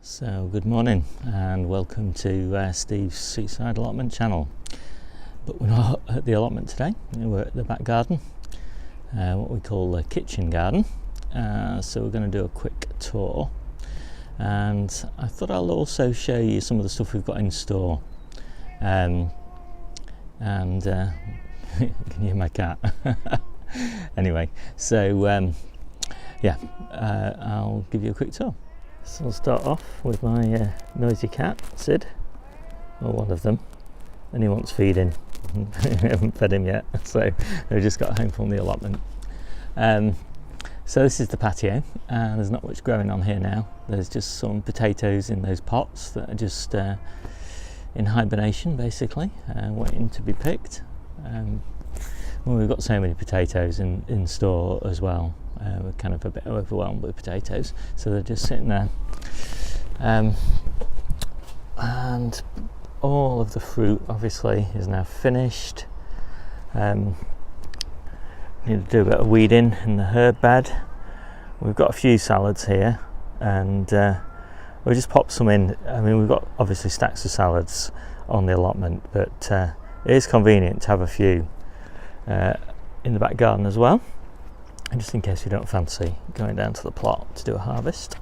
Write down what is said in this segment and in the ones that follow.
So good morning and welcome to Steve's Seaside Allotment channel. But we're not at the allotment today, we're at the back garden, what we call the kitchen garden. So we're going to do a quick tour, and I thought I'll also show you some of the stuff we've got in store. Can you hear my cat? Anyway, so I'll give you a quick tour. So I'll start off with my noisy cat, Sid, or one of them, and he wants feeding. I haven't fed him yet, so I just got home from the allotment. So this is the patio, and there's not much growing on here now. There's just some potatoes in those pots that are just in hibernation, basically, waiting to be picked. Well, we've got so many potatoes in store as well. We're kind of a bit overwhelmed with potatoes, so they're just sitting there. And all of the fruit obviously is now finished. Need to do a bit of weeding in the herb bed. We've got a few salads here, and we'll just pop some in. I mean, we've got obviously stacks of salads on the allotment, but it is convenient to have a few in the back garden as well, and just in case you don't fancy going down to the plot to do a harvest.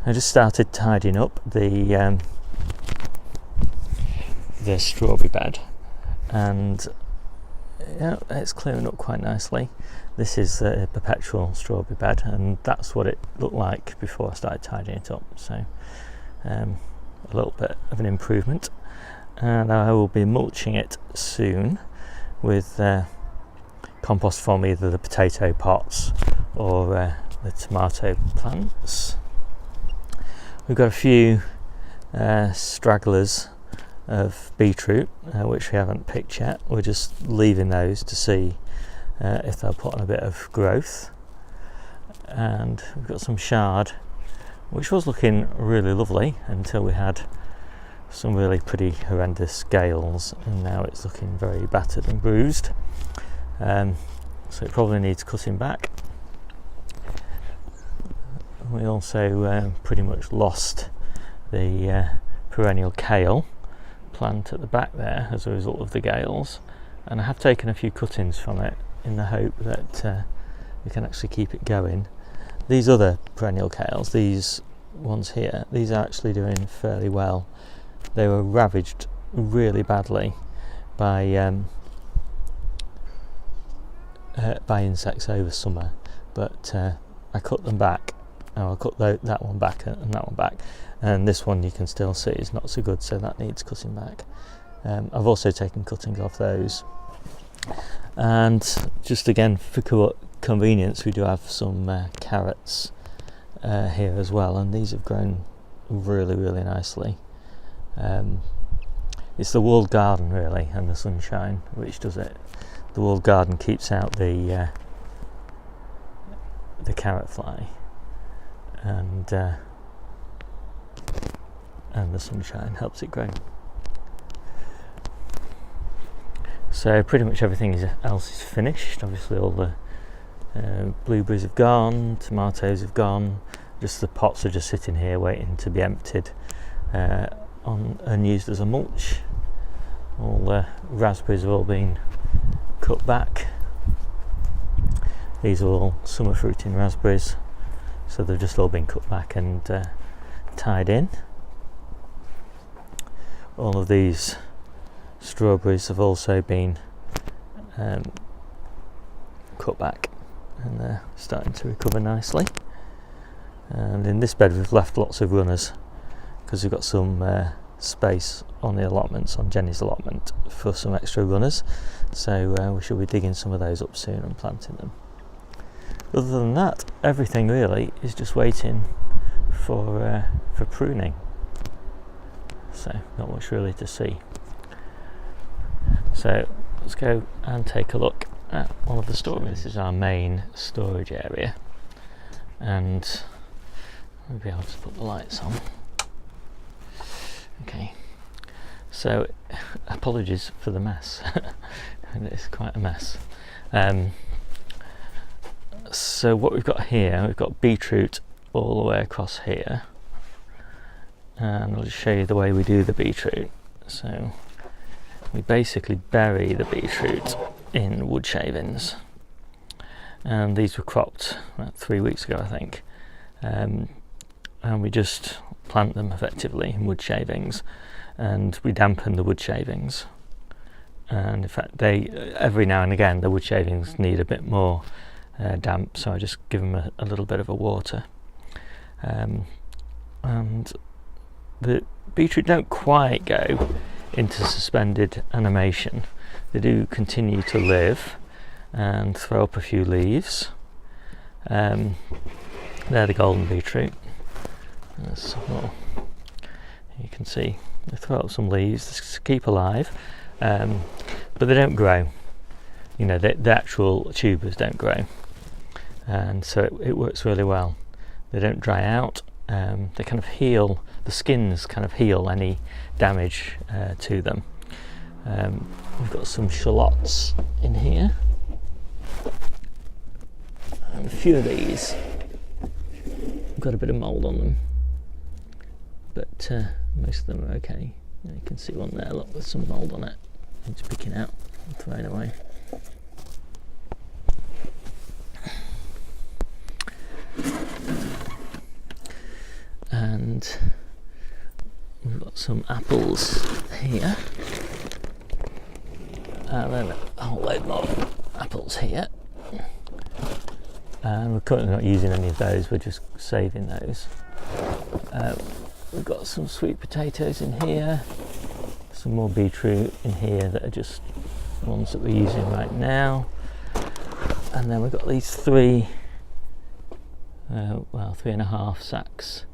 I just started tidying up the strawberry bed, and yeah, it's clearing up quite nicely. This is a perpetual strawberry bed, and that's what it looked like before I started tidying it up, so a little bit of an improvement. And I will be mulching it soon with compost from either the potato pots or the tomato plants. We've got a few stragglers of beetroot which we haven't picked yet. We're just leaving those to see if they'll put on a bit of growth. And we've got some chard, which was looking really lovely until we had some really pretty horrendous gales, and now it's looking very battered and bruised. So it probably needs cutting back. We also pretty much lost the perennial kale plant at the back there as a result of the gales, and I have taken a few cuttings from it in the hope that we can actually keep it going. These other perennial kales, these ones here, these are actually doing fairly well. They were ravaged really badly by insects over summer, but I cut them back. I cut that one back and that one back, and this one you can still see is not so good, so that needs cutting back. I've also taken cuttings off those, and just again for convenience, we do have some carrots here as well, and these have grown really nicely. It's the walled garden really, and the sunshine which does it. The walled garden keeps out the carrot fly, and the sunshine helps it grow. So pretty much everything else is finished. Obviously all the blueberries have gone, tomatoes have gone, just the pots are just sitting here waiting to be emptied and used as a mulch. All the raspberries have all been cut back. These are all summer fruiting raspberries, so they've just all been cut back and tied in. All of these strawberries have also been cut back, and they're starting to recover nicely. And in this bed we've left lots of runners because we've got some space on the allotments, on Jennie's allotment, for some extra runners, so we shall be digging some of those up soon and planting them. Other than that, everything really is just waiting for pruning, so not much really to see. So let's go and take a look at one of the storages. This is our main storage area, and maybe I'll just put the lights on. Okay, so apologies for the mess. It's quite a mess. So what we've got here, we've got beetroot all the way across here, and I'll just show you the way we do the beetroot. So we basically bury the beetroot in wood shavings, and these were cropped about 3 weeks ago, I think, and we just plant them effectively in wood shavings, and we dampen the wood shavings. And in fact, every now and again the wood shavings need a bit more damp, so I just give them a little bit of a water. And the beetroot don't quite go into suspended animation. They do continue to live and throw up a few leaves. They're the golden beetroot. There's some more. You can see they throw up some leaves to keep alive, but they don't grow. You know, the actual tubers don't grow, and so it works really well. They don't dry out. They kind of heal, the skins kind of heal any damage to them. We've got some shallots in here, and a few of these have got a bit of mould on them, but most of them are okay. You can see one there, look, with some mould on it. It's picking out and throwing away. And we've got some apples here, and then a whole load more apples here, and we're currently not using any of those, we're just saving those. We've got some sweet potatoes in here, some more beetroot in here that are just ones that we're using right now, and then we've got these 3.5 sacks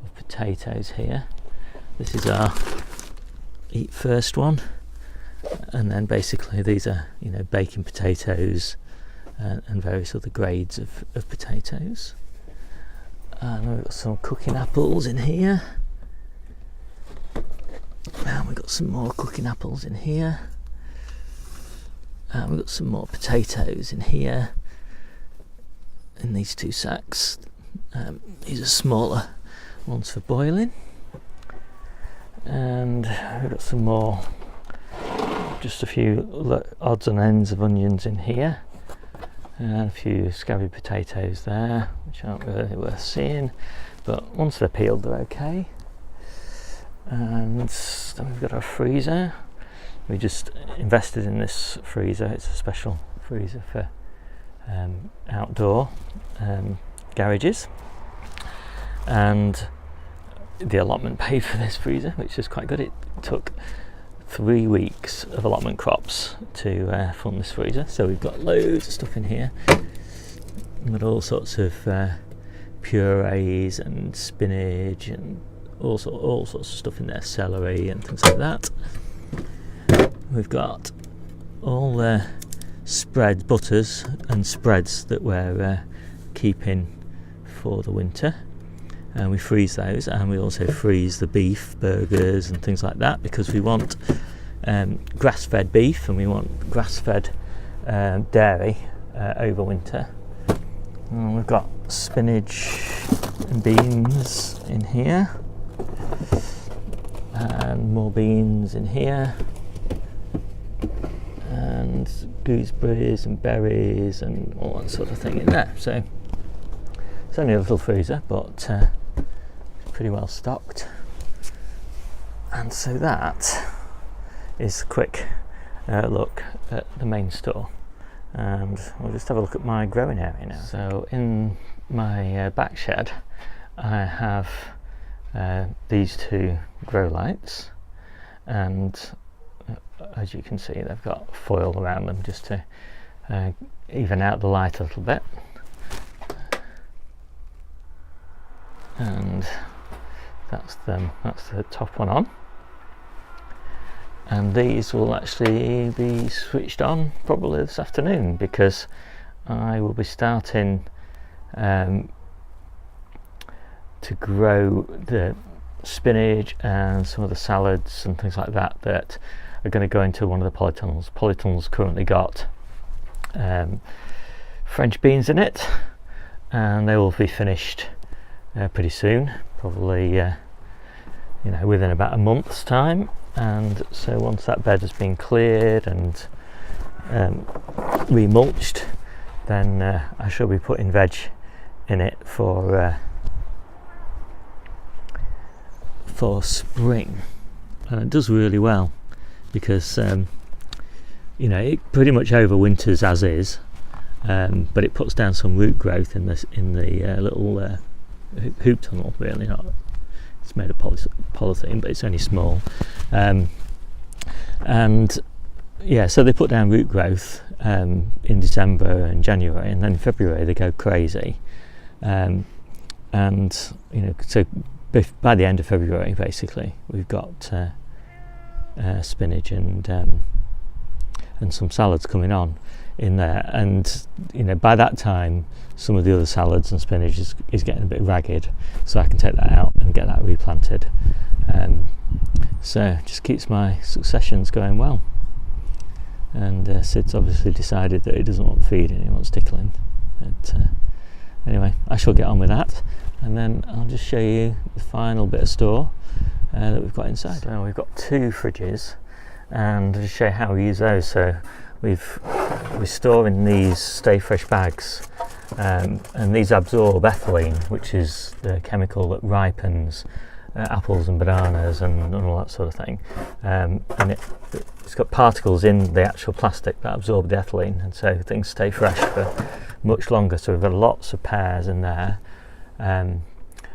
of potatoes here. This is our eat first one, and then basically these are, you know, baking potatoes and various other grades of potatoes. And we've got some cooking apples in here, and we've got some more cooking apples in here, and we've got some more potatoes in here in these 2 sacks. These are smaller ones for boiling, and we've got some more, just a few odds and ends of onions in here, and a few scabby potatoes there, which aren't really worth seeing, but once they're peeled they're okay. And then we've got our freezer. We just invested in this freezer. It's a special freezer for outdoor garages, and the allotment paid for this freezer, which is quite good. It took 3 weeks of allotment crops to fund this freezer, so we've got loads of stuff in here. We've got all sorts of purees and spinach and all sorts of stuff in there, celery and things like that. We've got all the spreads, butters and spreads that we're keeping for the winter, and we freeze those, and we also freeze the beef burgers and things like that, because we want grass-fed beef and we want grass-fed dairy over winter. And we've got spinach and beans in here, and more beans in here, and gooseberries and berries and all that sort of thing in there. So it's only a little freezer, but pretty well stocked. And so that is a quick look at the main store, and we'll just have a look at my growing area now. So in my back shed I have these 2 grow lights, and as you can see they've got foil around them just to even out the light a little bit. And that's the top one on, and these will actually be switched on probably this afternoon, because I will be starting to grow the spinach and some of the salads and things like that that are going to go into one of the polytunnels. Polytunnel's currently got French beans in it, and they will be finished pretty soon, probably you know, within about a month's time. And so once that bed has been cleared and remulched, then I shall be putting veg in it for spring. And it does really well because you know, it pretty much overwinters as is, but it puts down some root growth in the little hoop tunnel. Really, not. It's made of polythene, but it's only small. And yeah, so they put down root growth in December and January, and then in February they go crazy. And you know, so by the end of February, basically, we've got spinach and some salads coming on in there. And you know, by that time, some of the other salads and spinach is getting a bit ragged, so I can take that out and get that replanted. So it just keeps my successions going well. And Sid's obviously decided that he doesn't want feeding, he wants tickling. But anyway, I shall get on with that, and then I'll just show you the final bit of store that we've got inside. So we've got 2 fridges, and I'll just show you how we use those. So we store in these Stay Fresh bags, and these absorb ethylene, which is the chemical that ripens apples and bananas and all that sort of thing. And it's got particles in the actual plastic that absorb the ethylene, and so things stay fresh for much longer. So we've got lots of pears in there, and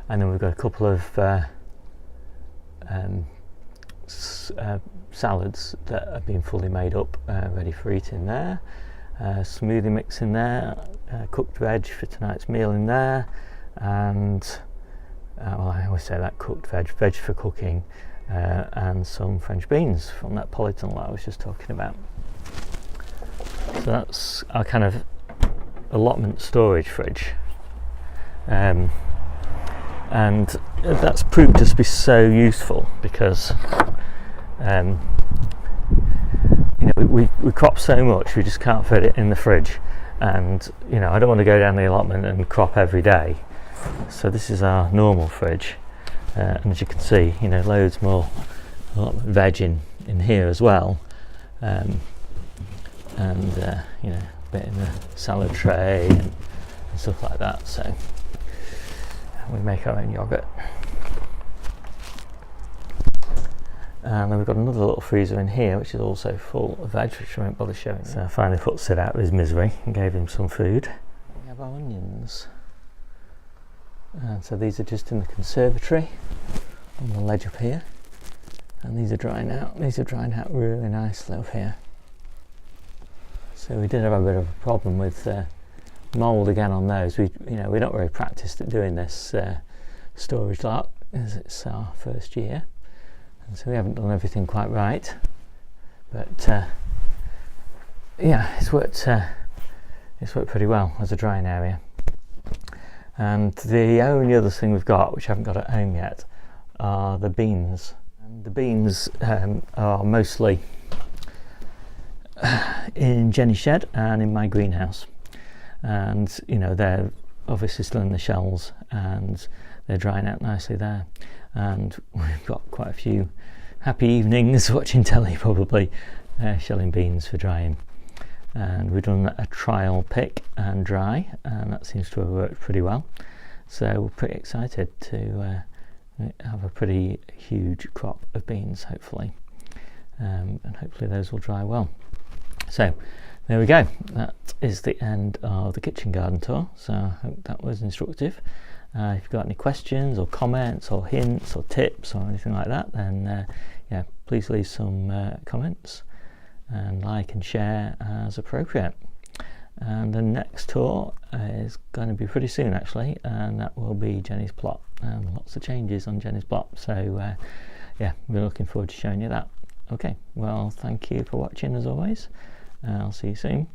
then we've got a couple of salads that have been fully made up, ready for eating there. Smoothie mix in there, cooked veg for tonight's meal in there, and well, I always say that, cooked veg for cooking, and some French beans from that polytunnel that I was just talking about. So that's our kind of allotment storage fridge, and that's proved to be so useful because you know, we crop so much, we just can't fit it in the fridge, and you know, I don't want to go down the allotment and crop every day. So this is our normal fridge, and as you can see, you know, loads more allotment veg in here as well, and you know, a bit in the salad tray and stuff like that. So we make our own yogurt. And then we've got another little freezer in here which is also full of veg, which I won't bother showing. So I finally put Sid out of his misery and gave him some food. We have our onions, and so these are just in the conservatory on the ledge up here, and these are drying out. These are drying out really nicely up here. So we did have a bit of a problem with mould again on those. We're not very practiced at doing this storage lot, as it's our first year, and so we haven't done everything quite right. But yeah, it's worked pretty well as a drying area. And the only other thing we've got, which I haven't got at home yet, are the beans. And the beans are mostly in Jennie's shed and in my greenhouse. And you know, they're obviously still in the shells and they're drying out nicely there. And we've got quite a few happy evenings watching telly, probably, shelling beans for drying. And we've done a trial pick and dry, and that seems to have worked pretty well. So we're pretty excited to have a pretty huge crop of beans, hopefully, and hopefully those will dry well. So there we go. That is the end of the kitchen garden tour. So I hope that was instructive. If you've got any questions or comments or hints or tips or anything like that, then yeah, please leave some comments and like and share as appropriate. And the next tour is going to be pretty soon, actually, and that will be Jennie's plot. Lots of changes on Jennie's plot, so yeah, we're looking forward to showing you that. Okay, well, thank you for watching as always. I'll see you soon.